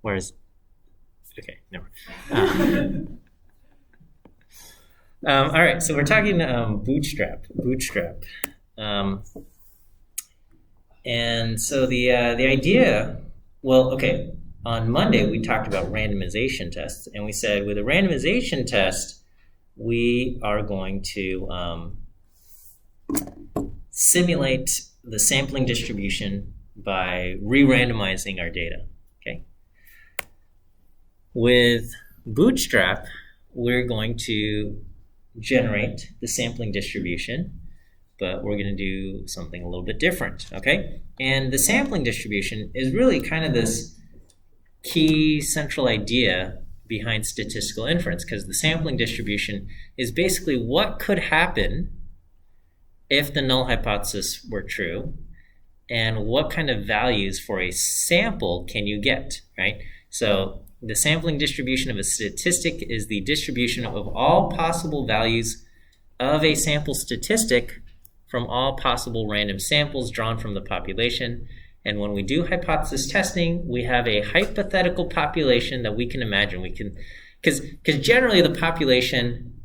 Whereas, okay, never. All right, so we're talking Bootstrap. And so the idea, well, okay, on Monday we talked about randomization tests, and we said with a randomization test, we are going to simulate the sampling distribution by re-randomizing our data, okay? With Bootstrap, we're going to generate the sampling distribution, but we're going to do something a little bit different, okay? And the sampling distribution is really kind of this key central idea behind statistical inference, because the sampling distribution is basically what could happen if the null hypothesis were true, and what kind of values for a sample can you get, right? So the sampling distribution of a statistic is the distribution of all possible values of a sample statistic from all possible random samples drawn from the population. And when we do hypothesis testing, we have a hypothetical population that we can imagine. We can, because generally the population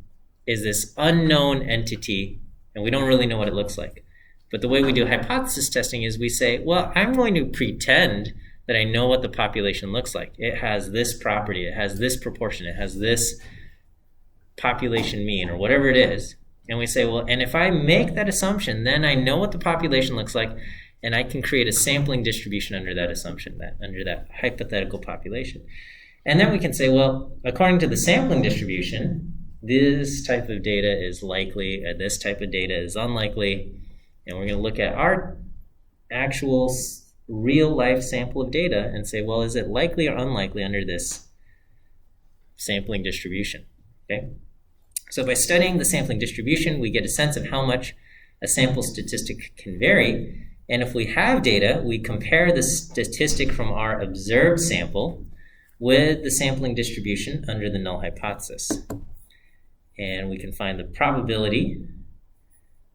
is this unknown entity, and we don't really know what it looks like. But the way we do hypothesis testing is we say, well, I'm going to pretend that I know what the population looks like. It has this property, it has this proportion, it has this population mean, or whatever it is. And we say, well, and if I make that assumption, then I know what the population looks like, and I can create a sampling distribution under that assumption, under that hypothetical population. And then we can say, well, according to the sampling distribution, this type of data is likely, this type of data is unlikely, and we're going to look at our actual real-life sample of data and say, well, is it likely or unlikely under this sampling distribution, okay? So by studying the sampling distribution, we get a sense of how much a sample statistic can vary. And if we have data, we compare the statistic from our observed sample with the sampling distribution under the null hypothesis. And we can find the probability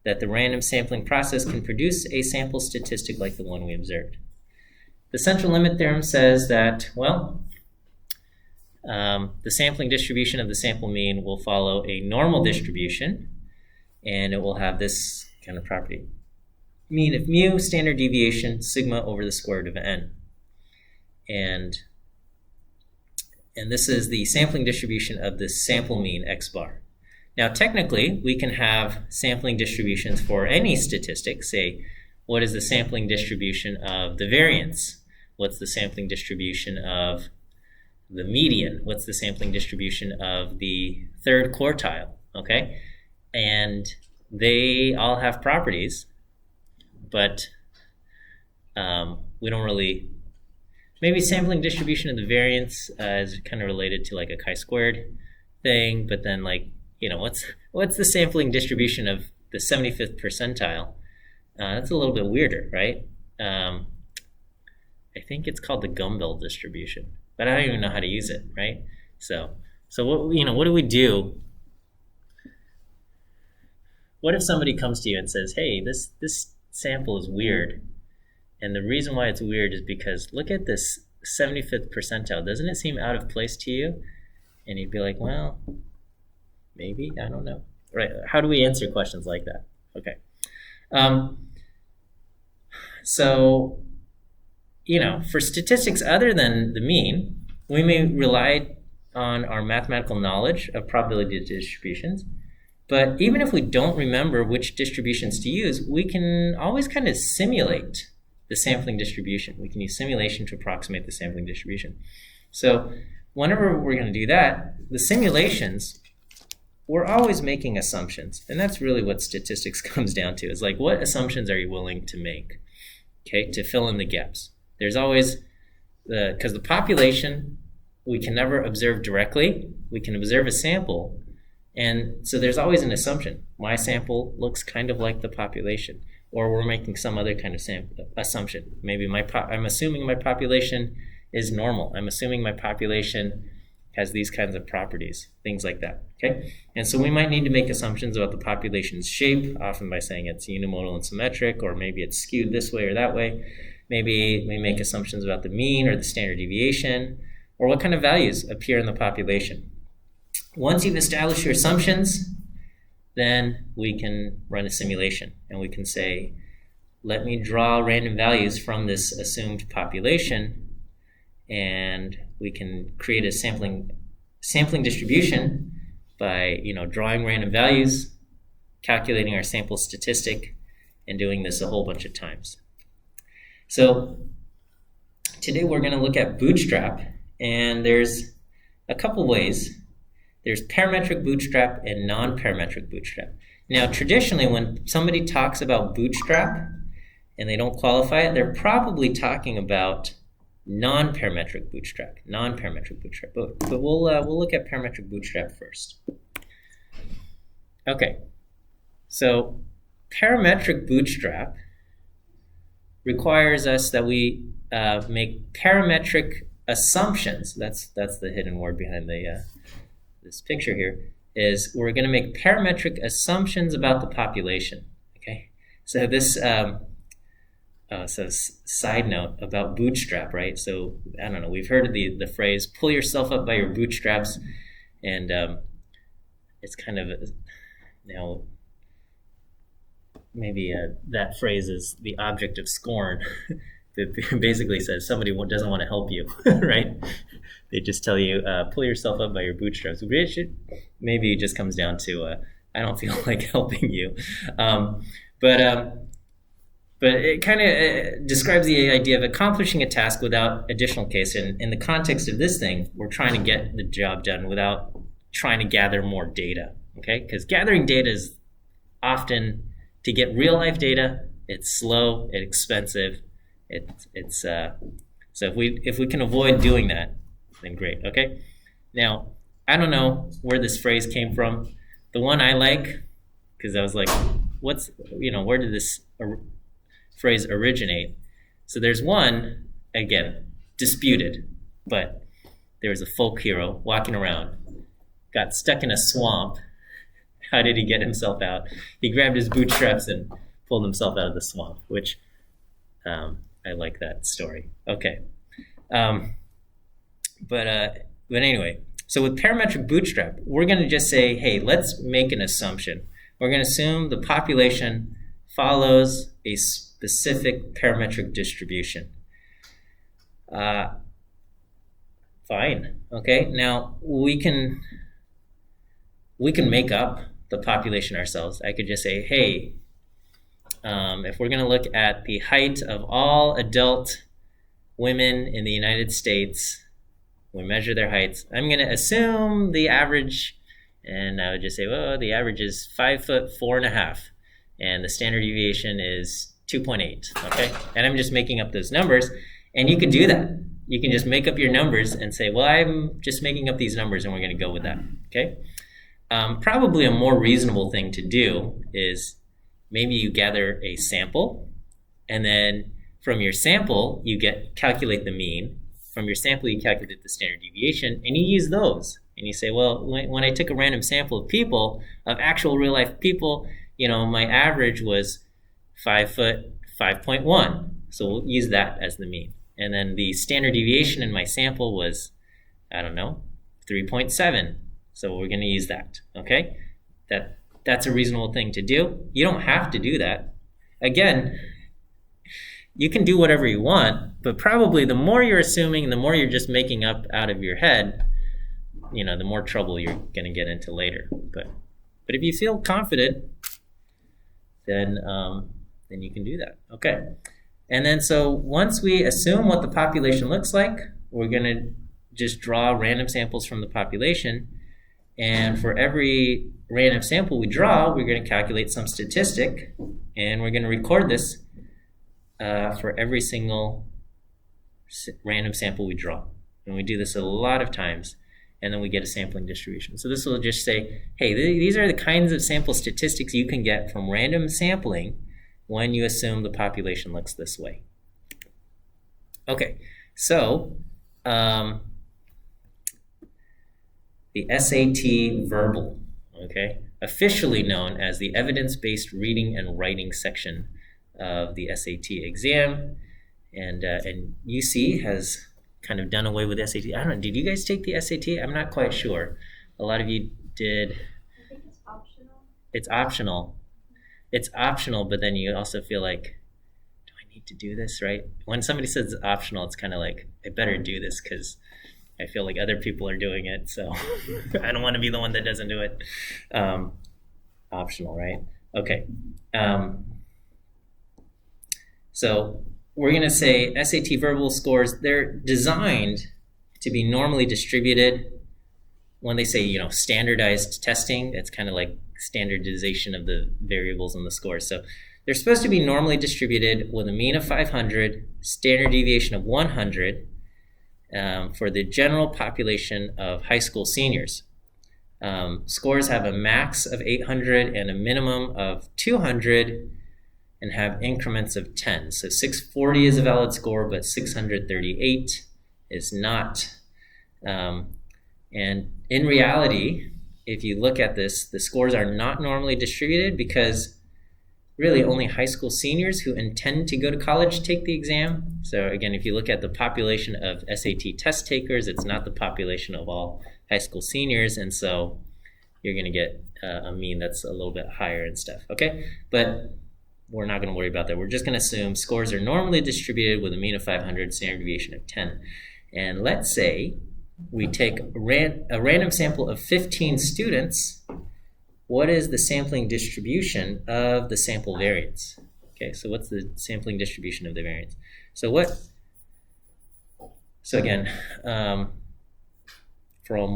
that the random sampling process can produce a sample statistic like the one we observed. The central limit theorem says that, well, the sampling distribution of the sample mean will follow a normal distribution, and it will have this kind of property. Mean of mu, standard deviation, sigma over the square root of n. And this is the sampling distribution of the sample mean x bar. Now, technically, we can have sampling distributions for any statistic. Say, what is the sampling distribution of the variance? What's the sampling distribution of the median? What's the sampling distribution of the third quartile? Okay? And they all have properties, but we don't really... Maybe sampling distribution of the variance is kind of related to like a chi-squared thing, but then like, you know, what's the sampling distribution of the 75th percentile? That's a little bit weirder, right? I think it's called the Gumbel distribution, but I don't even know how to use it, right? So what, you know, what do we do? What if somebody comes to you and says, hey, this sample is weird, and the reason why it's weird is because look at this 75th percentile. Doesn't it seem out of place to you? And you'd be like, well, maybe, I don't know. Right? How do we answer questions like that? Okay. So, you know, for statistics other than the mean, we may rely on our mathematical knowledge of probability distributions. But even if we don't remember which distributions to use, we can always kind of simulate the sampling distribution. We can use simulation to approximate the sampling distribution. So whenever we're going to do that, the simulations, we're always making assumptions. And that's really what statistics comes down to, is like, what assumptions are you willing to make, okay, to fill in the gaps? There's always, because the population, we can never observe directly. We can observe a sample. And so there's always an assumption. My sample looks kind of like the population. Or we're making some other kind of assumption. Maybe I'm assuming my population is normal. I'm assuming my population has these kinds of properties, things like that, okay? And so we might need to make assumptions about the population's shape, often by saying it's unimodal and symmetric, or maybe it's skewed this way or that way. Maybe we make assumptions about the mean or the standard deviation. or what kind of values appear in the population. Once you've established your assumptions, then we can run a simulation, and we can say, let me draw random values from this assumed population, and we can create a sampling distribution by drawing random values, calculating our sample statistic, and doing this a whole bunch of times. So today we're going to look at Bootstrap, and there's a couple ways. There's parametric Bootstrap and non-parametric Bootstrap. Now, traditionally, when somebody talks about Bootstrap and they don't qualify it, they're probably talking about non-parametric Bootstrap. But we'll look at parametric Bootstrap first. Okay, so parametric Bootstrap requires us that we make parametric assumptions. That's the hidden word behind this picture here, is we're going to make parametric assumptions about the population. Okay, so this side note about Bootstrap, right? So I don't know, we've heard of the phrase "pull yourself up by your bootstraps," and it's kind of now maybe that phrase is the object of scorn. That basically says somebody doesn't want to help you, right? They just tell you, pull yourself up by your bootstraps. Maybe it just comes down to, I don't feel like helping you. But it kind of describes the idea of accomplishing a task without additional case. And in the context of this thing, we're trying to get the job done without trying to gather more data, okay? Because gathering data is often, to get real-life data, it's slow, it's expensive. So if we can avoid doing that, then great. Okay. Now, I don't know where this phrase came from. The one I like, because I was like, where did this phrase originate? So there's one, again, disputed, but there was a folk hero walking around, got stuck in a swamp. How did he get himself out? He grabbed his bootstraps and pulled himself out of the swamp, which I like that story. Okay. But anyway, so with parametric Bootstrap, we're going to just say, hey, let's make an assumption. We're going to assume the population follows a specific parametric distribution. Fine. Okay. Now we can make up the population ourselves. I could just say, hey, if we're going to look at the height of all adult women in the United States, we measure their heights. I'm going to assume the average, and I would just say, well, the average is 5'4.5", and the standard deviation is 2.8. Okay, and I'm just making up those numbers, and you can do that. You can just make up your numbers and say, well, I'm just making up these numbers, and we're going to go with that. Okay, probably a more reasonable thing to do is maybe you gather a sample, and then from your sample, you calculate the mean. From your sample, you calculate the standard deviation, and you use those. And you say, well, when I took a random sample of people, of actual real-life people, my average was 5'5.1". So we'll use that as the mean. And then the standard deviation in my sample was, 3.7. So we're going to use that, okay? That's a reasonable thing to do. You don't have to do that. Again, you can do whatever you want, but probably the more you're assuming, the more you're just making up out of your head, the more trouble you're going to get into later. But if you feel confident, then you can do that. Okay. And then so once we assume what the population looks like, we're going to just draw random samples from the population. And for every random sample we draw, we're going to calculate some statistic, and we're going to record this for every single random sample we draw. And we do this a lot of times, and then we get a sampling distribution. So this will just say, hey, these are the kinds of sample statistics you can get from random sampling when you assume the population looks this way. Okay, so the SAT verbal, okay, officially known as the evidence-based reading and writing section of the SAT exam, and UC has kind of done away with SAT. I don't know, did you guys take the SAT? I'm not quite sure. A lot of you did. I think it's optional. It's optional. It's optional, but then you also feel like, do I need to do this, right? When somebody says it's optional, it's kind of like, I better do this because I feel like other people are doing it, so I don't want to be the one that doesn't do it. Optional, right? Okay. So we're going to say SAT verbal scores, they're designed to be normally distributed. When they say, standardized testing, it's kind of like standardization of the variables and the scores. So they're supposed to be normally distributed with a mean of 500, standard deviation of 100 for the general population of high school seniors. Scores have a max of 800 and a minimum of 200 and have increments of 10. So 640 is a valid score, but 638 is not. And in reality, if you look at this, the scores are not normally distributed because really only high school seniors who intend to go to college take the exam. So again, if you look at the population of SAT test takers, it's not the population of all high school seniors, and so you're going to get a mean that's a little bit higher and stuff, okay? But we're not going to worry about that. We're just going to assume scores are normally distributed with a mean of 500, standard deviation of 10. And let's say we take a random sample of 15 students. What is the sampling distribution of the sample variance? Okay, so what's the sampling distribution of the variance? So again, from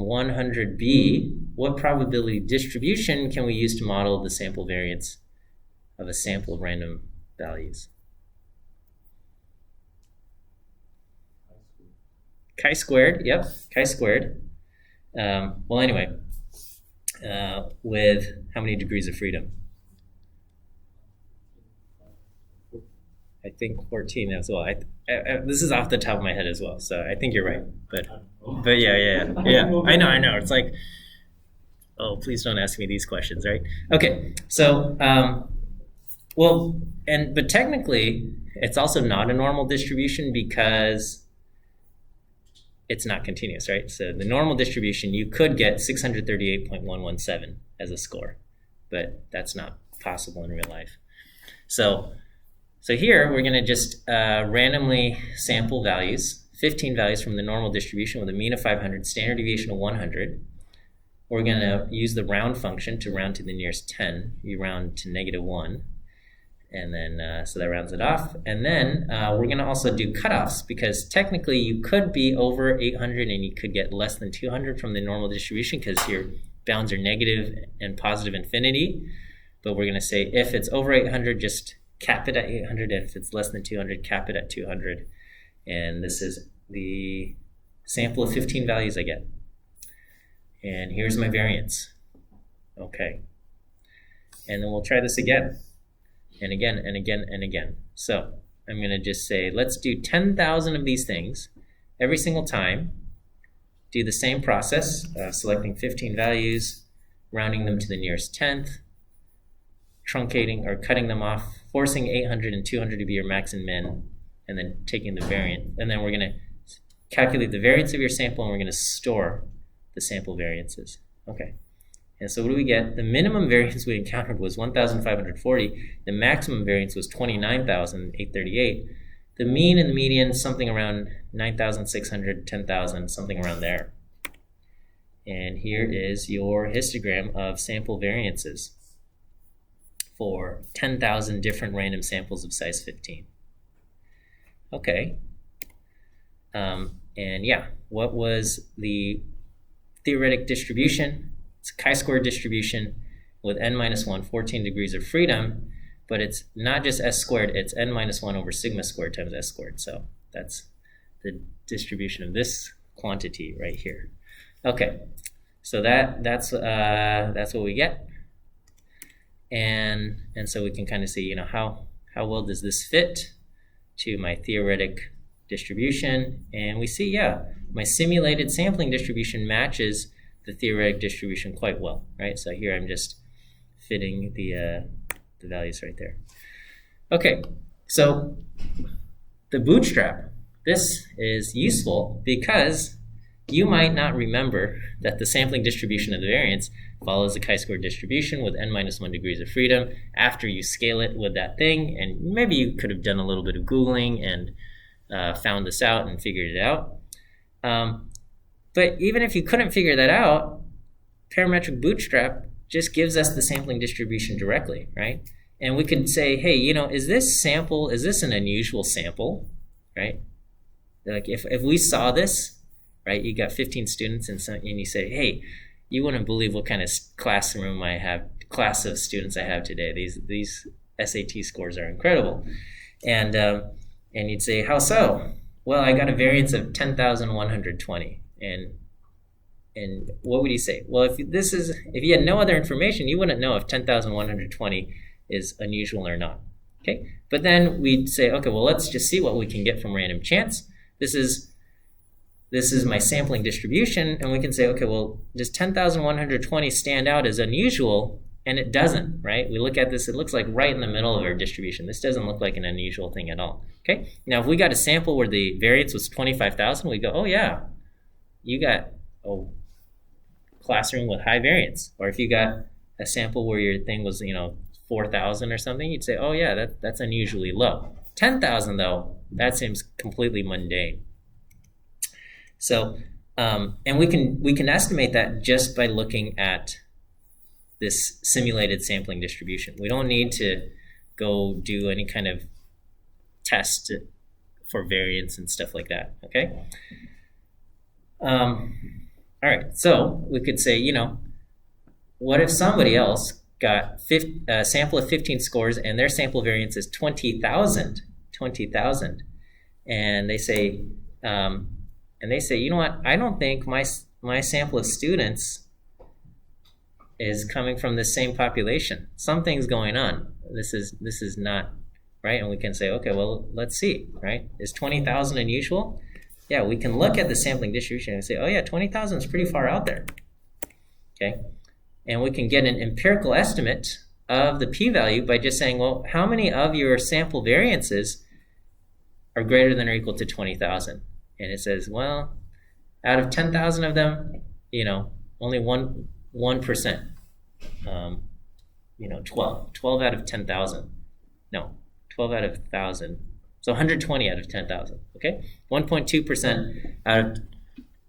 100B, what probability distribution can we use to model the sample variance of a sample of random values? Chi-squared, yep, chi-squared. Well, anyway, with how many degrees of freedom? I think 14 as well. This is off the top of my head as well, so I think you're right. But yeah. I know. It's like, oh, please don't ask me these questions, right? Okay, so but technically, it's also not a normal distribution because it's not continuous, right? So the normal distribution, you could get 638.117 as a score, but that's not possible in real life. So here we're going to just randomly sample values, 15 values from the normal distribution with a mean of 500, standard deviation of 100. We're going to use the round function to round to the nearest 10. You round to -1. And then, so that rounds it off. And then we're going to also do cutoffs because technically you could be over 800 and you could get less than 200 from the normal distribution because your bounds are negative and positive infinity. But we're going to say if it's over 800, just cap it at 800. And if it's less than 200, cap it at 200. And this is the sample of 15 values I get. And here's my variance. Okay. And then we'll try this again. And again, and again, and again. So I'm going to just say, let's do 10,000 of these things every single time. Do the same process, selecting 15 values, rounding them to the nearest 10th, truncating or cutting them off, forcing 800 and 200 to be your max and min, and then taking the variance. And then we're going to calculate the variance of your sample, and we're going to store the sample variances. Okay. And so what do we get? The minimum variance we encountered was 1,540. The maximum variance was 29,838. The mean and the median, something around 9,600, 10,000, something around there. And here is your histogram of sample variances for 10,000 different random samples of size 15. Okay. And yeah, what was the theoretic distribution? It's a chi-square distribution with n-1, 14 degrees of freedom, but it's not just s squared, it's n-1 over sigma squared times s squared. So that's the distribution of this quantity right here. Okay, so that's what we get. And so we can kind of see, how well does this fit to my theoretic distribution? And we see, yeah, my simulated sampling distribution matches the theoretic distribution quite well, right? So here I'm just fitting the values right there. Okay, so the Bootstrap this is useful because you might not remember that the sampling distribution of the variance follows the chi-square distribution with n-1 degrees of freedom after you scale it with that thing. And maybe you could have done a little bit of Googling and found this out and figured it out. But even if you couldn't figure that out, parametric Bootstrap just gives us the sampling distribution directly, right? And we can say, hey, is this an unusual sample, right? Like if we saw this, right, you got 15 students and you say, hey, you wouldn't believe what kind of class of students I have today. These SAT scores are incredible. And you'd say, how so? Well, I got a variance of 10,120. And what would you say? Well, if you had no other information, you wouldn't know if 10,120 is unusual or not. Okay? But then we'd say, okay, well, let's just see what we can get from random chance. This is my sampling distribution, and we can say, okay, well, does 10,120 stand out as unusual? And it doesn't, right? We look at this, it looks like right in the middle of our distribution. This doesn't look like an unusual thing at all, okay? Now, if we got a sample where the variance was 25,000, we go, oh yeah, you got a classroom with high variance. Or if you got a sample where your thing was, 4,000 or something, you'd say, oh yeah, that's unusually low. 10,000 though, that seems completely mundane. So, and we can estimate that just by looking at this simulated sampling distribution. We don't need to go do any kind of test for variance and stuff like that, okay? All right, so we could say, what if somebody else got a sample of 15 scores and their sample variance is 20,000, and they say, you know what, I don't think my sample of students is coming from the same population. Something's going on. This is not right. And we can say, okay, well, let's see, right? Is 20,000 unusual? Yeah, we can look at the sampling distribution and say, oh yeah, 20,000 is pretty far out there. Okay, and we can get an empirical estimate of the p-value by just saying, well, how many of your sample variances are greater than or equal to 20,000? And it says, well, out of 10,000 of them, only 1%. 12 out of 10,000. No, 12 out of 1,000. So 120 out of 10,000. Okay, 1.2%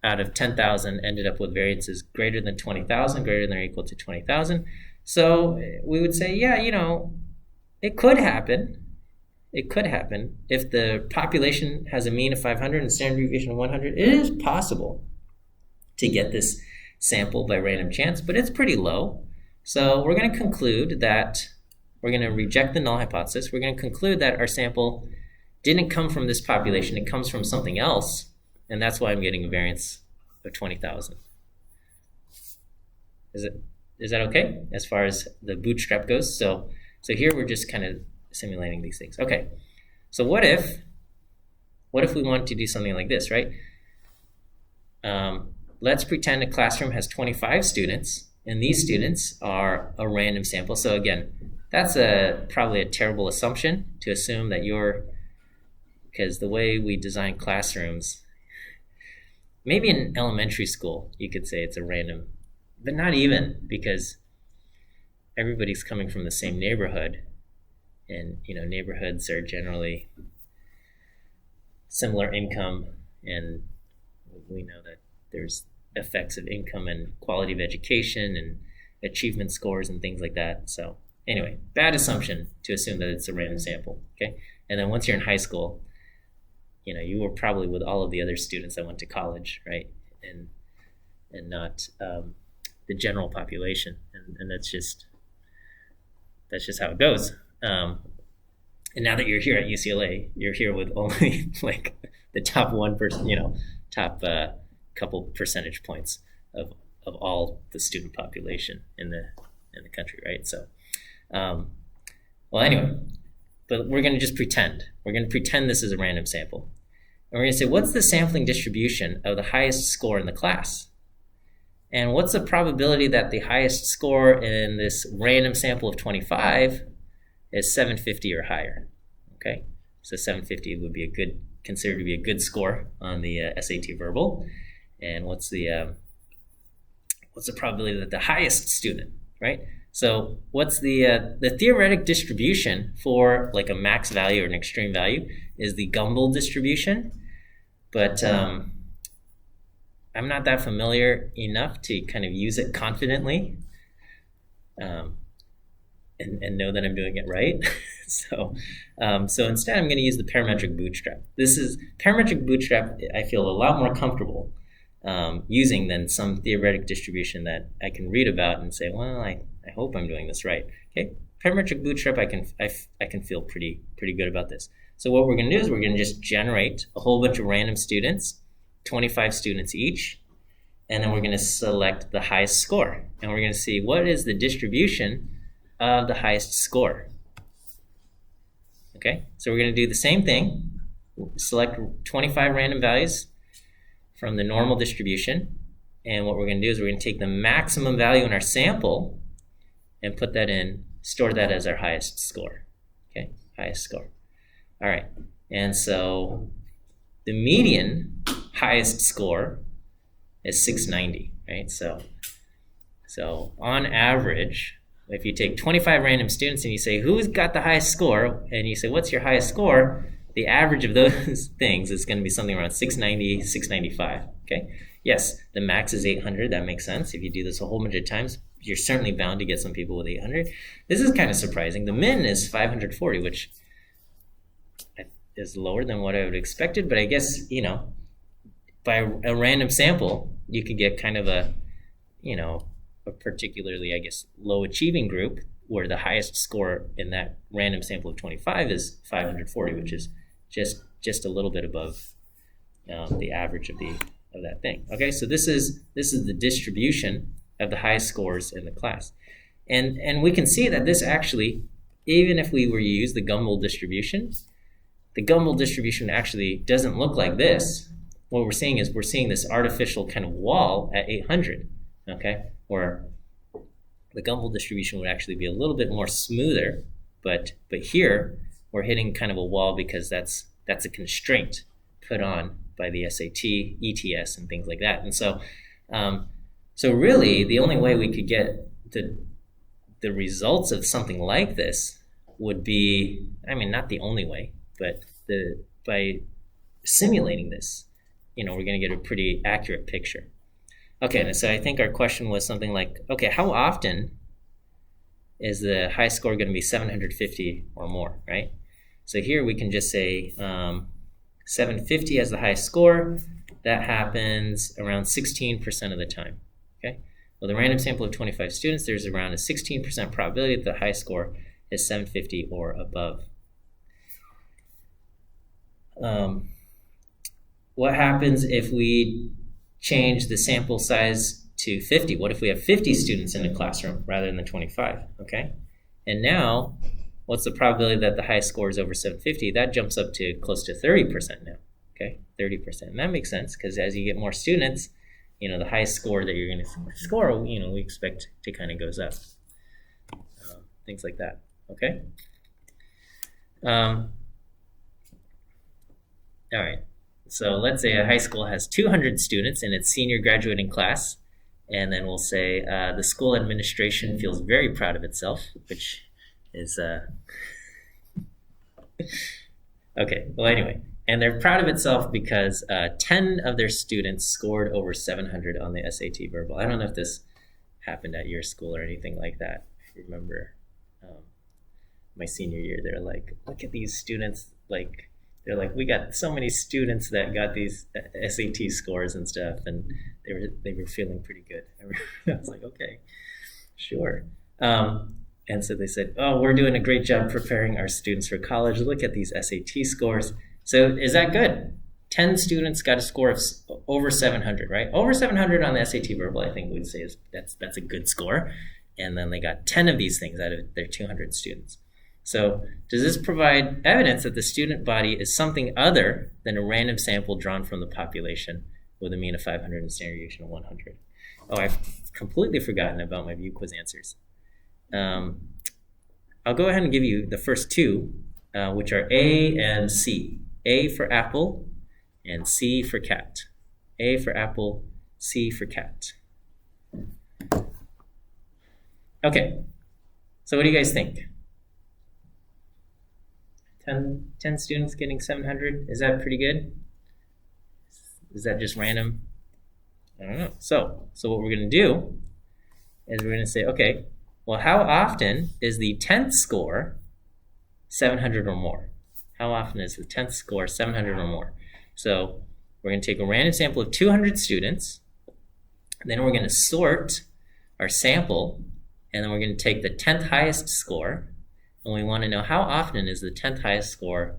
out of 10,000 ended up with variances greater than 20,000, greater than or equal to 20,000. So we would say, yeah, it could happen. It could happen if the population has a mean of 500 and standard deviation of 100. It is possible to get this sample by random chance, but it's pretty low. So we're going to conclude that we're going to reject the null hypothesis. We're going to conclude that our sample didn't come from this population. It comes from something else, and that's why I'm getting a variance of 20,000. Is that okay as far as the Bootstrap goes? So here we're just kind of simulating these things. Okay, so what if we want to do something like this, right? Let's pretend a classroom has 25 students, and these students are a random sample. So again, that's probably a terrible assumption to assume that because the way we design classrooms, maybe in elementary school, you could say it's a random, but not even, because everybody's coming from the same neighborhood, and neighborhoods are generally similar income, and we know that there's effects of income and quality of education and achievement scores and things like that. So anyway, bad assumption to assume that it's a random sample, okay? And then once you're in high school, you were probably with all of the other students that went to college, right? And not the general population, and that's just how it goes. And now that you're here at UCLA, you're here with only like the top 1%, top couple percentage points of all the student population in the country, right? So, well, anyway, but we're going to just pretend. We're going to pretend this is a random sample. And we're going to say, what's the sampling distribution of the highest score in the class? And what's the probability that the highest score in this random sample of 25 is 750 or higher? Okay, so 750 would be a good considered to be a good score on the SAT verbal, and what's the probability that the highest student, right? So what's the theoretic distribution for like a max value or an extreme value is the Gumbel distribution, but I'm not that familiar enough to kind of use it confidently and know that I'm doing it right. So instead I'm going to use the parametric bootstrap. Parametric bootstrap I feel a lot more comfortable using than some theoretic distribution that I can read about and say, well, I hope I'm doing this right. Okay, parametric bootstrap, I can feel pretty good about this. So what we're going to do is we're going to just generate a whole bunch of random students, 25 students each, and then we're going to select the highest score, and we're going to see what is the distribution of the highest score. Okay, so we're going to do the same thing. Select 25 random values from the normal distribution, and what we're going to do is we're going to take the maximum value in our sample and put that in, store that as our highest score. Okay, highest score. All right, and so the median highest score is 690, right? So on average, if you take 25 random students and you say, who's got the highest score? And you say, what's your highest score? The average of those things is going to be something around 690, 695, okay? Yes, the max is 800. That makes sense. If you do this a whole bunch of times, you're certainly bound to get some people with 800. This is kind of surprising. The min is 540, which is lower than what I would have expected, but I guess, by a random sample, you could get kind of a particularly, I guess, low achieving group where the highest score in that random sample of 25 is 540, which is just a little bit above the average of that thing. Okay, so this is the distribution of the highest scores in the class, and we can see that this actually, even if we were to use the Gumbel distribution, the Gumbel distribution actually doesn't look like this. What we're seeing is this artificial kind of wall at 800, okay, where the Gumbel distribution would actually be a little bit more smoother, but here we're hitting kind of a wall because that's a constraint put on by the SAT, ETS, and things like that. And so really the only way we could get the results of something like this would be, I mean, not the only way, but by simulating this, we're going to get a pretty accurate picture. Okay, and so I think our question was something like, okay, how often is the high score going to be 750 or more, right? So here we can just say 750 as the highest score. That happens around 16% of the time, okay? Well, the random sample of 25 students, there's around a 16% probability that the high score is 750 or above. What happens if we change the sample size to 50? What if we have 50 students in a classroom rather than the 25, okay? And now, what's the probability that the highest score is over 750? That jumps up to close to 30% now, okay? 30%. And that makes sense because as you get more students, the highest score that you're going to score, we expect to kind of goes up. Things like that, okay? All right. So let's say a high school has 200 students in its senior graduating class, and then we'll say the school administration feels very proud of itself, which is okay. Well, anyway, and they're proud of itself because 10 of their students scored over 700 on the SAT verbal. I don't know if this happened at your school or anything like that. I remember my senior year, they're like, look at these students, like. They're like, we got so many students that got these SAT scores and stuff, and they were feeling pretty good. I was like, okay, sure. And so they said, oh, we're doing a great job preparing our students for college. Look at these SAT scores. So is that good? 10 students got a score of over 700, right? Over 700 on the SAT verbal, I think we'd say that's a good score. And then they got 10 of these things out of their 200 students. So does this provide evidence that the student body is something other than a random sample drawn from the population with a mean of 500 and standard deviation of 100? Oh, I've completely forgotten about my view quiz answers. I'll go ahead and give you the first two, which are A and C. A for apple and C for cat. A for apple, C for cat. Okay, so what do you guys think? 10 students getting 700, is that pretty good? Is that just random? I don't know. So what we're going to do is we're going to say, okay, well, how often is the 10th score 700 or more? How often is the 10th score 700 or more? So we're going to take a random sample of 200 students, and then we're going to sort our sample, and then we're going to take the 10th highest score, and we want to know how often is the 10th highest score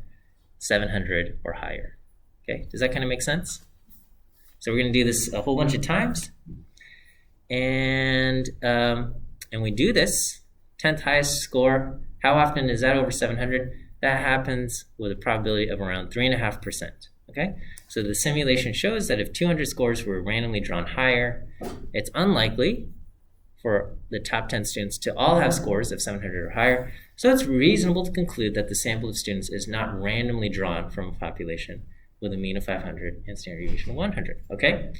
700 or higher. Okay, does that kind of make sense? So we're going to do this a whole bunch of times, and we do this 10th highest score. How often is that over 700? That happens with a probability of around 3.5%. Okay, so the simulation shows that if 200 scores were randomly drawn higher, it's unlikely for the top 10 students to all have scores of 700 or higher. So it's reasonable to conclude that the sample of students is not randomly drawn from a population with a mean of 500 and standard deviation of 100. Okay,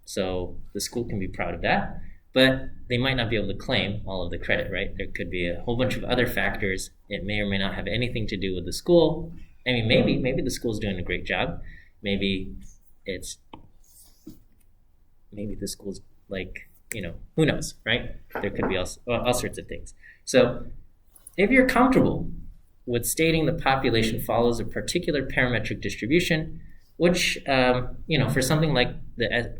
so the school can be proud of that, but they might not be able to claim all of the credit, right? There could be a whole bunch of other factors. It may or may not have anything to do with the school. I mean, maybe the school's doing a great job. Maybe the school's like, who knows, right? There could be all sorts of things. So if you're comfortable with stating the population follows a particular parametric distribution, which, for something like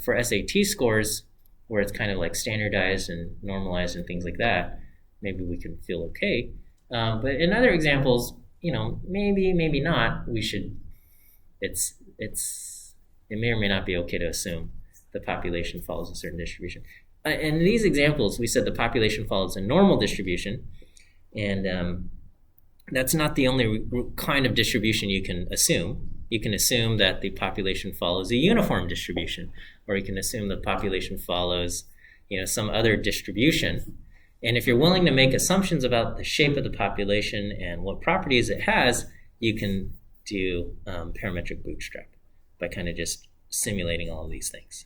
for SAT scores, where it's kind of like standardized and normalized and things like that, maybe we can feel okay. But in other examples, maybe not. It may or may not be okay to assume the population follows a certain distribution. In these examples, we said the population follows a normal distribution, and that's not the only kind of distribution you can assume. You can assume that the population follows a uniform distribution, or you can assume the population follows, some other distribution. And if you're willing to make assumptions about the shape of the population and what properties it has, you can do parametric bootstrap by kind of just simulating all of these things.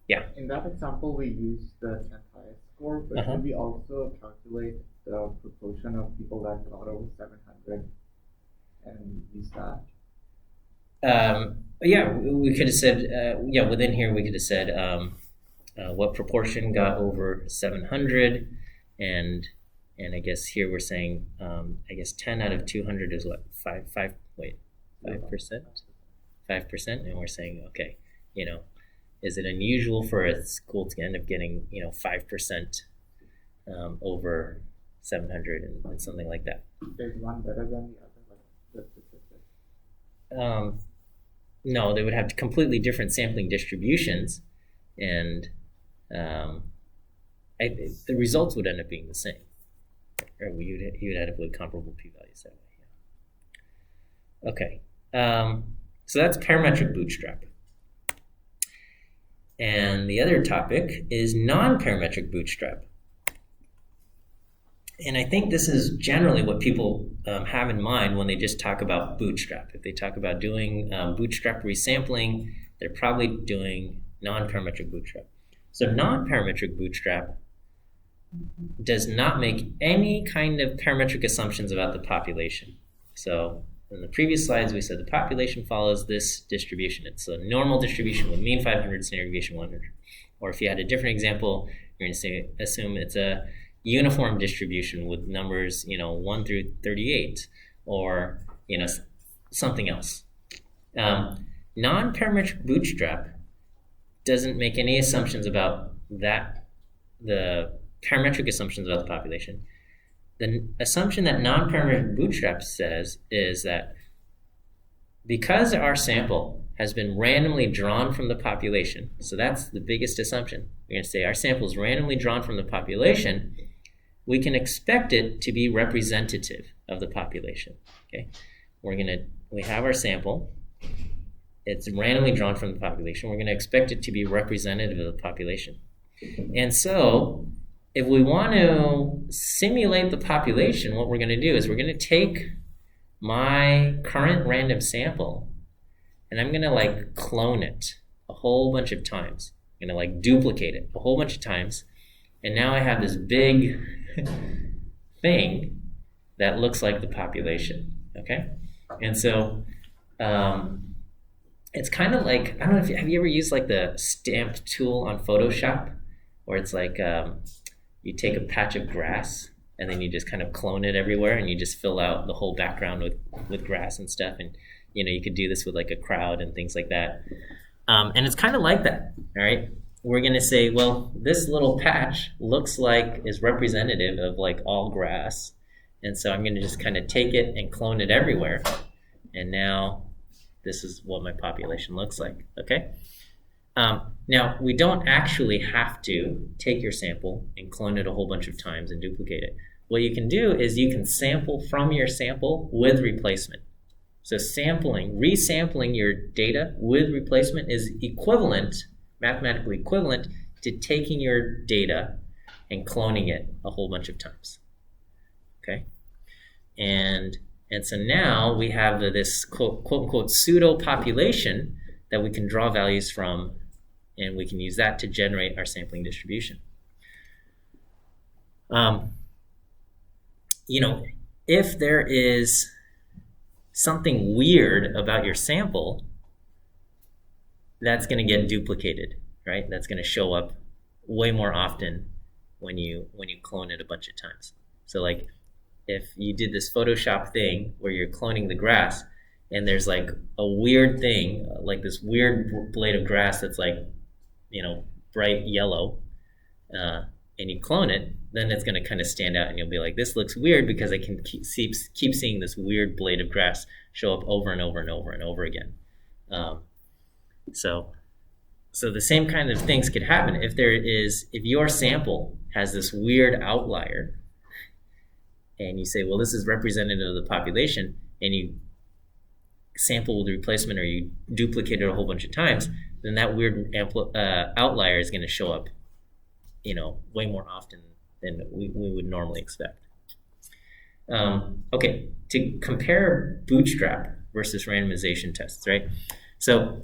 Yeah. In that example, we use the 10th highest score, but can we also calculate the proportion of people that got over 700 and use that? We could have said, within here we could have said what proportion got over 700, and I guess here we're saying, 10 out of 200 is what, 5%? 5%, and we're saying, okay, is it unusual for a school to end up getting, 5% over 700 and something like that? Is one better than the other, like the statistic? No, they would have completely different sampling distributions, and the results would end up being the same. Or you would end up with comparable p-values that way. Yeah. Okay, so that's parametric bootstrap. And the other topic is non-parametric bootstrap. And I think this is generally what people have in mind when they just talk about bootstrap. If they talk about doing bootstrap resampling, they're probably doing non-parametric bootstrap. So non-parametric bootstrap does not make any kind of parametric assumptions about the population. So in the previous slides, we said the population follows this distribution. It's a normal distribution with mean 500, standard deviation 100. Or if you had a different example, you're going to assume it's a uniform distribution with numbers, 1 through 38, or something else. Non-parametric bootstrap doesn't make any assumptions about that, the parametric assumptions about the population. The assumption that non-parametric bootstrap says is that because our sample has been randomly drawn from the population, so that's the biggest assumption. We're going to say our sample is randomly drawn from the population, we can expect it to be representative of the population. Okay, we have our sample. It's randomly drawn from the population. We're going to expect it to be representative of the population. And so if we want to simulate the population, what we're going to do is we're going to take my current random sample, and I'm gonna like clone it a whole bunch of times. I'm gonna like duplicate it a whole bunch of times, and now I have this big thing that looks like the population, okay? And so it's kind of like, I don't know if have you ever used like the stamp tool on Photoshop, where it's like you take a patch of grass and then you just kind of clone it everywhere, and you just fill out the whole background with grass and stuff, and you could do this with like a crowd and things like that. And it's kind of like that, all right? We're gonna say, well, this little patch looks like is representative of like all grass, and so I'm gonna just kind of take it and clone it everywhere, and now this is what my population looks like, okay? Now, we don't actually have to take your sample and clone it a whole bunch of times and duplicate it. What you can do is you can sample from your sample with replacement. So resampling your data with replacement is mathematically equivalent to taking your data and cloning it a whole bunch of times, okay? And so now we have this quote-unquote pseudo-population that we can draw values from, and we can use that to generate our sampling distribution. If there is something weird about your sample, that's going to get duplicated, right? That's going to show up way more often when you clone it a bunch of times. So like if you did this Photoshop thing where you're cloning the grass, and there's like a weird thing, like this weird blade of grass that's like, bright yellow, and you clone it, then it's going to kind of stand out, and you'll be like, this looks weird because I can keep seeing this weird blade of grass show up over and over and over and over again. So the same kind of things could happen if your sample has this weird outlier, and you say, well, this is representative of the population, and you sample with replacement or you duplicate it a whole bunch of times, then that weird outlier is going to show up, way more often than we would normally expect. Okay, to compare Bootstrap versus randomization tests, right? So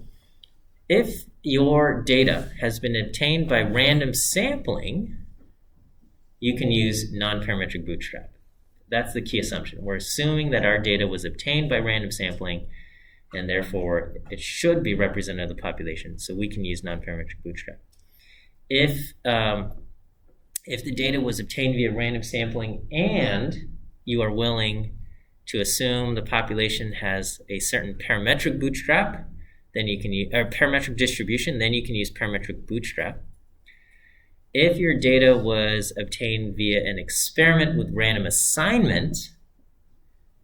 if your data has been obtained by random sampling, you can use non-parametric Bootstrap. That's the key assumption. We're assuming that our data was obtained by random sampling, and therefore it should be representative of the population, so we can use non-parametric Bootstrap. If the data was obtained via random sampling and you are willing to assume the population has a certain parametric Bootstrap, then you can use parametric distribution, then you can use parametric Bootstrap. If your data was obtained via an experiment with random assignment,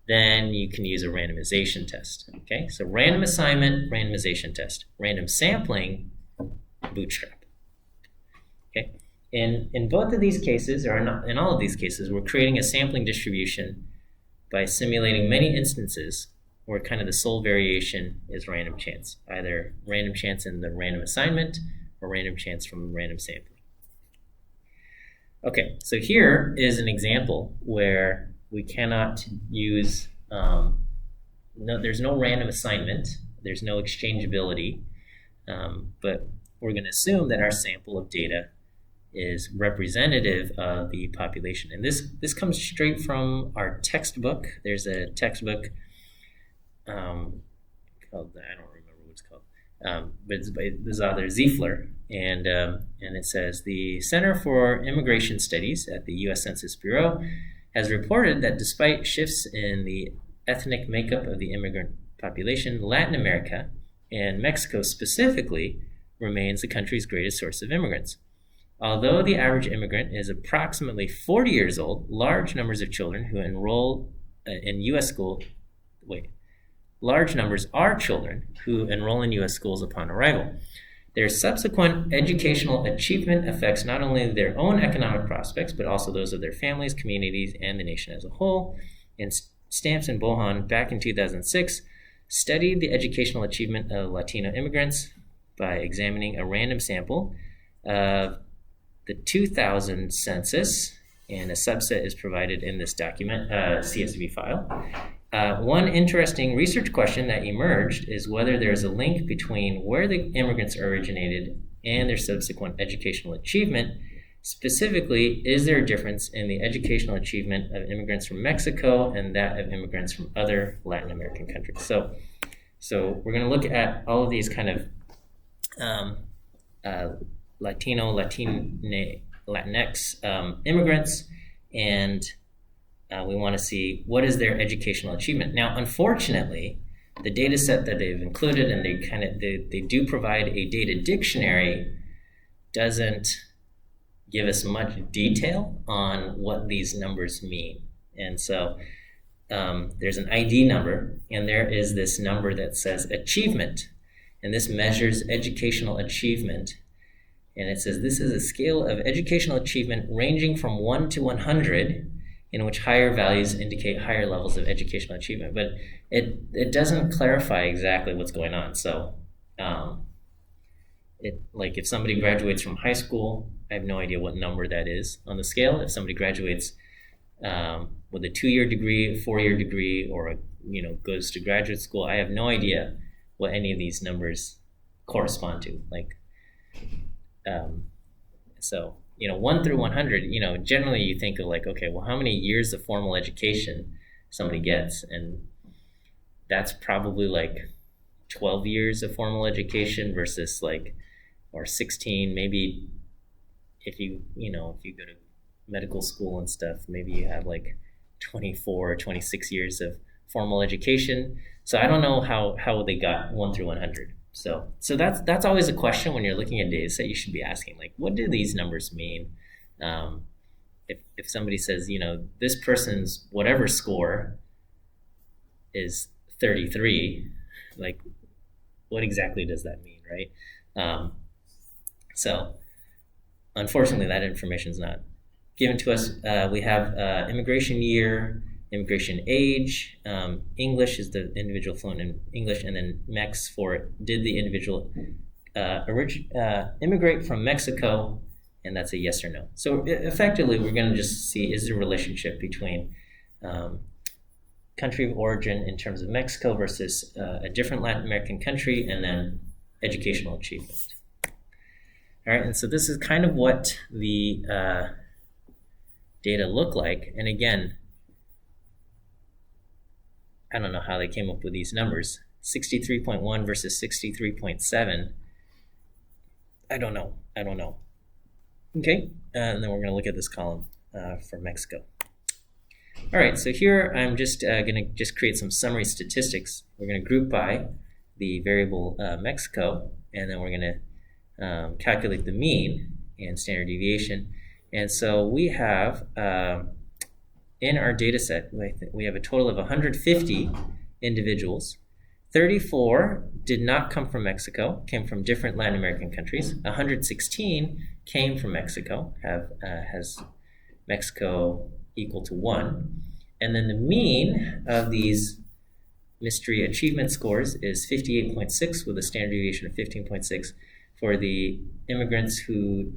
then you can use a randomization test. Okay, so random assignment, randomization test. Random sampling, Bootstrap. Okay, in both of these cases, or in all of these cases, we're creating a sampling distribution by simulating many instances where kind of the sole variation is random chance, either random chance in the random assignment or random chance from random sampling. Okay, so here is an example where we cannot use, there's no random assignment, there's no exchangeability, but we're going to assume that our sample of data is representative of the population. And this comes straight from our textbook. There's a textbook called, I don't remember what it's called, but it's by this author Ziefler, and it says, the Center for Immigration Studies at the U.S. Census Bureau has reported that despite shifts in the ethnic makeup of the immigrant population, Latin America, and Mexico specifically, remains the country's greatest source of immigrants. Although the average immigrant is approximately 40 years old, large numbers of children who enroll in U.S. school, large numbers are children who enroll in U.S. schools upon arrival. Their subsequent educational achievement affects not only their own economic prospects, but also those of their families, communities, and the nation as a whole. And Stamps and Bohan, back in 2006, studied the educational achievement of Latino immigrants by examining a random sample of the 2000 census, and a subset is provided in this document, CSV file. one interesting research question that emerged is whether there's a link between where the immigrants originated and their subsequent educational achievement. Specifically, is there a difference in the educational achievement of immigrants from Mexico and that of immigrants from other Latin American countries? So we're going to look at all of these kind of Latino, Latinx immigrants, and we want to see what is their educational achievement. Now, unfortunately, the data set that they've included, and they do provide a data dictionary, doesn't give us much detail on what these numbers mean. And so there's an ID number, and there is this number that says achievement, and this measures educational achievement. And it says this is a scale of educational achievement ranging from 1 to 100, in which higher values indicate higher levels of educational achievement. But it doesn't clarify exactly what's going on. So like if somebody graduates from high school, I have no idea what number that is on the scale. If somebody graduates with a 2-year degree, a 4-year degree, or goes to graduate school, I have no idea what any of these numbers correspond to. Like, so 1 through 100. Generally you think of like, okay, well, how many years of formal education somebody gets, and that's probably like 12 years of formal education versus or 16, maybe. If you go to medical school and stuff, maybe you have like 24 or 26 years of formal education. So I don't know how they got 1 through 100. So that's always a question when you're looking at data set. You should be asking, like, what do these numbers mean? If somebody says, this person's whatever score is 33, like, what exactly does that mean, right? So unfortunately, that information is not given to us. We have immigration year, immigration age. English is the individual fluent in English, and then MEX for did the individual immigrate from Mexico, and that's a yes or no. So effectively, we're going to just see, is there a relationship between country of origin in terms of Mexico versus a different Latin American country, and then educational achievement. All right, and so this is kind of what the data look like. And again, I don't know how they came up with these numbers. 63.1 versus 63.7. I don't know. Okay, and then we're going to look at this column for Mexico. All right, so here I'm just going to create some summary statistics. We're going to group by the variable Mexico, and then we're going to calculate the mean and standard deviation. And so we have, in our data set, we have a total of 150 individuals. 34 did not come from Mexico, came from different Latin American countries. 116 came from Mexico, has Mexico equal to 1. And then the mean of these mystery achievement scores is 58.6 with a standard deviation of 15.6. For the immigrants who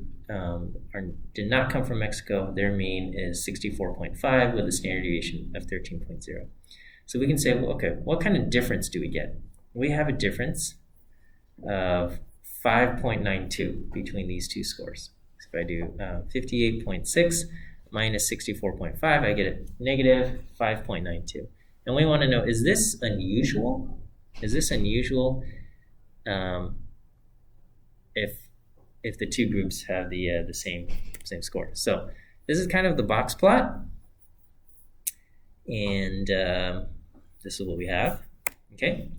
did not come from Mexico, their mean is 64.5 with a standard deviation of 13.0. So we can say, well, okay, what kind of difference do we get? We have a difference of 5.92 between these two scores. So if I do 58.6 minus 64.5, I get a negative 5.92. And we want to know, is this unusual? Is this unusual if the two groups have the same score? So this is kind of the box plot, and this is what we have. Okay.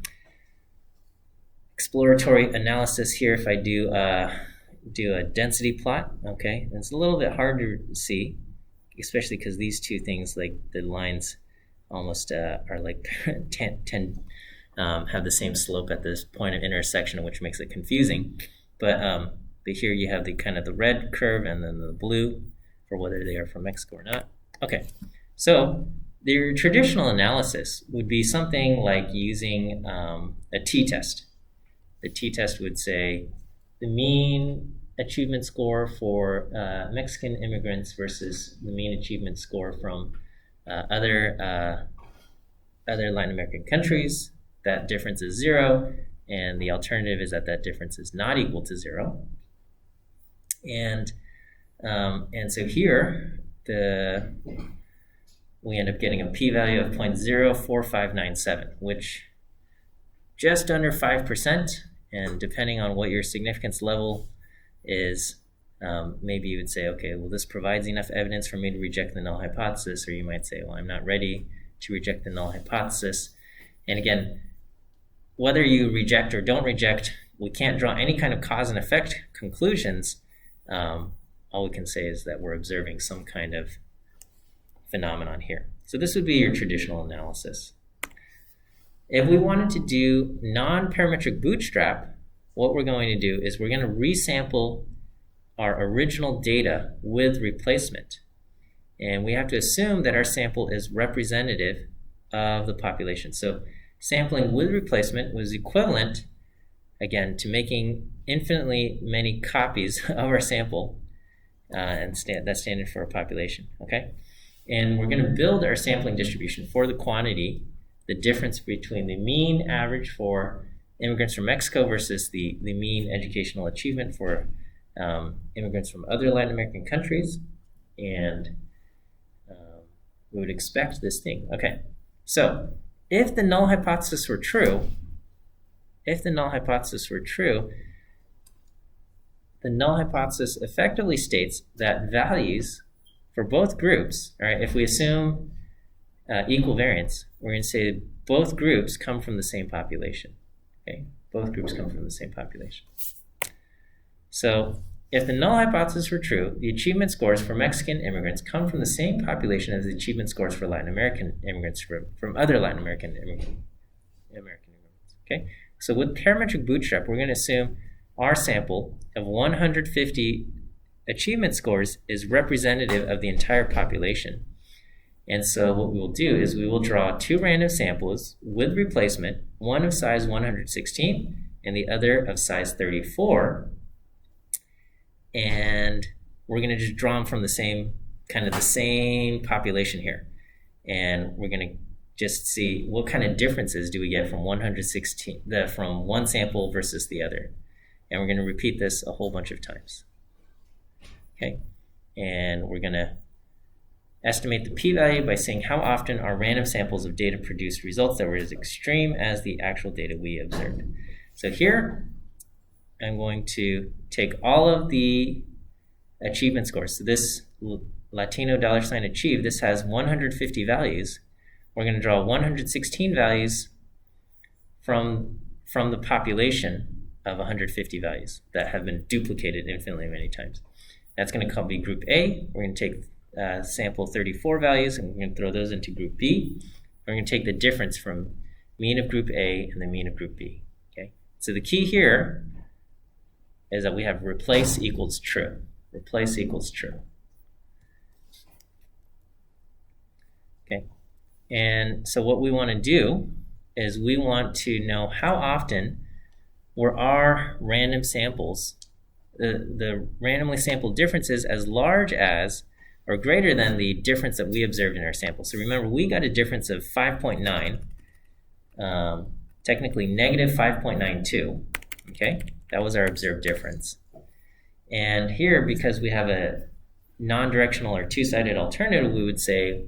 Exploratory analysis here. If I do a density plot, okay, it's a little bit hard to see, especially because these two things, like the lines, almost are like 10 have the same slope at this point of intersection, which makes it confusing. But here you have the kind of the red curve and then the blue for whether they are from Mexico or not. Okay, so their traditional analysis would be something like using a t-test. The t-test would say the mean achievement score for Mexican immigrants versus the mean achievement score from other other Latin American countries, that difference is 0, and the alternative is that that difference is not equal to 0. And so here, we end up getting a p-value of 0.04597, which just under 5%, and depending on what your significance level is, maybe you would say, okay, well, this provides enough evidence for me to reject the null hypothesis, or you might say, well, I'm not ready to reject the null hypothesis. And again, whether you reject or don't reject, we can't draw any kind of cause and effect conclusions. All we can say is that we're observing some kind of phenomenon here. So this would be your traditional analysis. If we wanted to do non-parametric bootstrap, what we're going to do is we're going to resample our original data with replacement. And we have to assume that our sample is representative of the population. So sampling with replacement was equivalent, again, to making infinitely many copies of our sample, and that's standard for a population, okay? And we're going to build our sampling distribution for the quantity, the difference between the mean average for immigrants from Mexico versus the mean educational achievement for immigrants from other Latin American countries, and we would expect this thing. Okay, so if the null hypothesis were true, the null hypothesis effectively states that values for both groups, all right, if we assume equal variance, we're going to say both groups come from the same population. Okay, both groups come from the same population. So if the null hypothesis were true, the achievement scores for Mexican immigrants come from the same population as the achievement scores for Latin American immigrants from other Latin American immigrants. Okay, so with parametric bootstrap, we're going to assume our sample of 150 achievement scores is representative of the entire population. And so what we will do is we will draw two random samples with replacement, one of size 116 and the other of size 34. And we're going to just draw them from the same population here. And we're going to just see what kind of differences do we get from 116, from one sample versus the other. And we're going to repeat this a whole bunch of times. Okay, and we're going to estimate the p-value by seeing how often our random samples of data produce results that were as extreme as the actual data we observed. So here, I'm going to take all of the achievement scores. So this Latino $achieve, this has 150 values. We're going to draw 116 values from the population of 150 values that have been duplicated infinitely many times. That's going to be group A. We're going to take sample 34 values, and we're going to throw those into group B. We're going to take the difference from mean of group A and the mean of group B. Okay. So the key here is that we have replace equals true. Replace equals true. Okay. And so what we want to do is we want to know how often were our random samples, the randomly sampled differences, as large as or greater than the difference that we observed in our sample. So remember, we got a difference of 5.9, technically negative 5.92, okay? That was our observed difference. And here, because we have a non-directional or two-sided alternative, we would say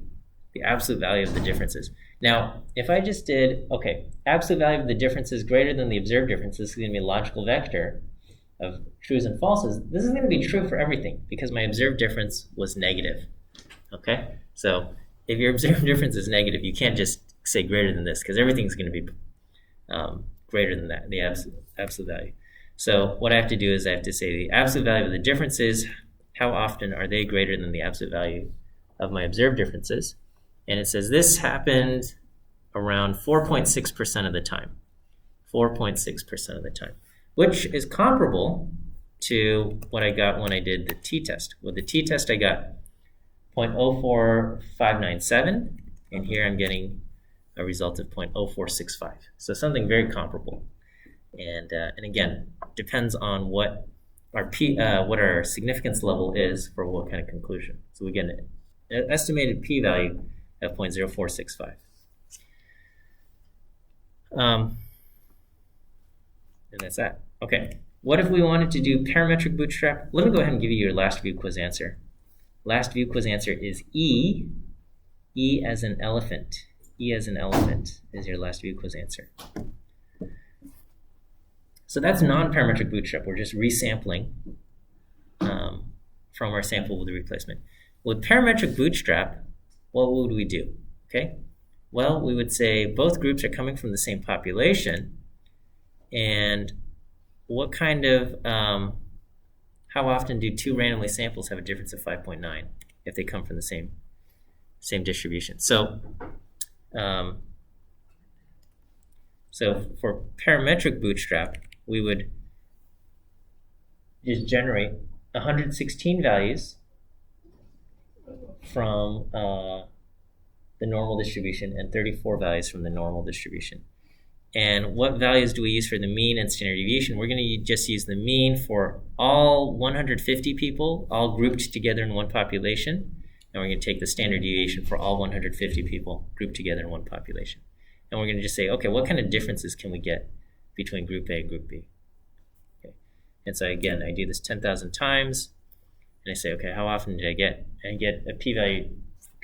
the absolute value of the differences. Now, if I just did, okay, absolute value of the differences greater than the observed difference, this is going to be a logical vector of trues and falses. This is going to be true for everything because my observed difference was negative. Okay? So if your observed difference is negative, you can't just say greater than this because everything's going to be greater than that, the absolute value. So what I have to do is I have to say the absolute value of the differences, how often are they greater than the absolute value of my observed differences? And it says this happened around 4.6% of the time. 4.6% of the time. Which is comparable to what I got when I did the t-test. With the t-test, I got 0.04597, and here I'm getting a result of 0.0465. So something very comparable. And again, depends on what our significance level is for what kind of conclusion. So we get an estimated p-value of 0.0465. And that's that. Okay. What if we wanted to do parametric bootstrap? Let me go ahead and give you your last view quiz answer. Last view quiz answer is E. E as an elephant. E as an elephant is your last view quiz answer. So that's non-parametric bootstrap. We're just resampling from our sample with the replacement. With parametric bootstrap, what would we do? Okay. Well, we would say both groups are coming from the same population, and what kind of, how often do two randomly samples have a difference of 5.9 if they come from the same distribution? So, so for parametric bootstrap, we would just generate 116 values from the normal distribution and 34 values from the normal distribution. And what values do we use for the mean and standard deviation? We're going to just use the mean for all 150 people, all grouped together in one population. And we're going to take the standard deviation for all 150 people grouped together in one population. And we're going to just say, okay, what kind of differences can we get between group A and group B? Okay. And so again, I do this 10,000 times, and I say, okay, how often did I get? And I get a p-value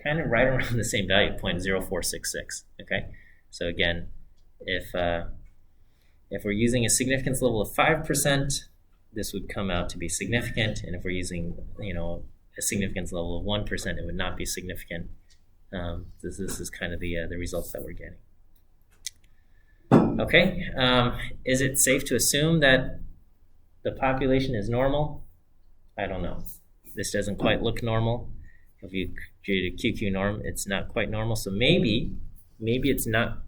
kind of right around the same value, 0.0466. Okay, so again, if we're using a significance level of 5%, this would come out to be significant, and if we're using, a significance level of 1%, it would not be significant. This is kind of the results that we're getting. Okay, is it safe to assume that the population is normal? I don't know. This doesn't quite look normal. If you create a QQ norm, it's not quite normal. So maybe it's not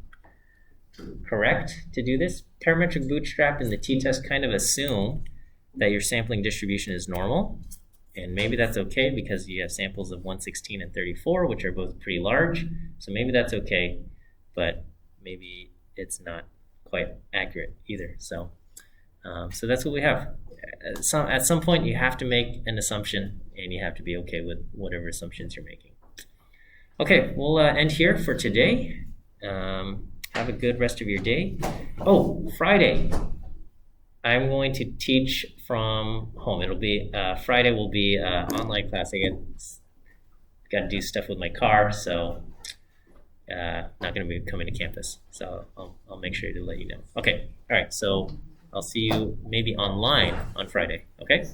correct to do this. Parametric bootstrap and the t-test kind of assume that your sampling distribution is normal. And maybe that's okay because you have samples of 116 and 34, which are both pretty large. So maybe that's okay, but maybe it's not quite accurate either. So that's what we have. At some point, you have to make an assumption, and you have to be okay with whatever assumptions you're making. Okay, we'll end here for today. Have a good rest of your day. Oh, Friday, I'm going to teach from home. It'll be Friday will be online class. Got to do stuff with my car, so not going to be coming to campus. So I'll make sure to let you know. Okay, all right. So I'll see you maybe online on Friday. Okay.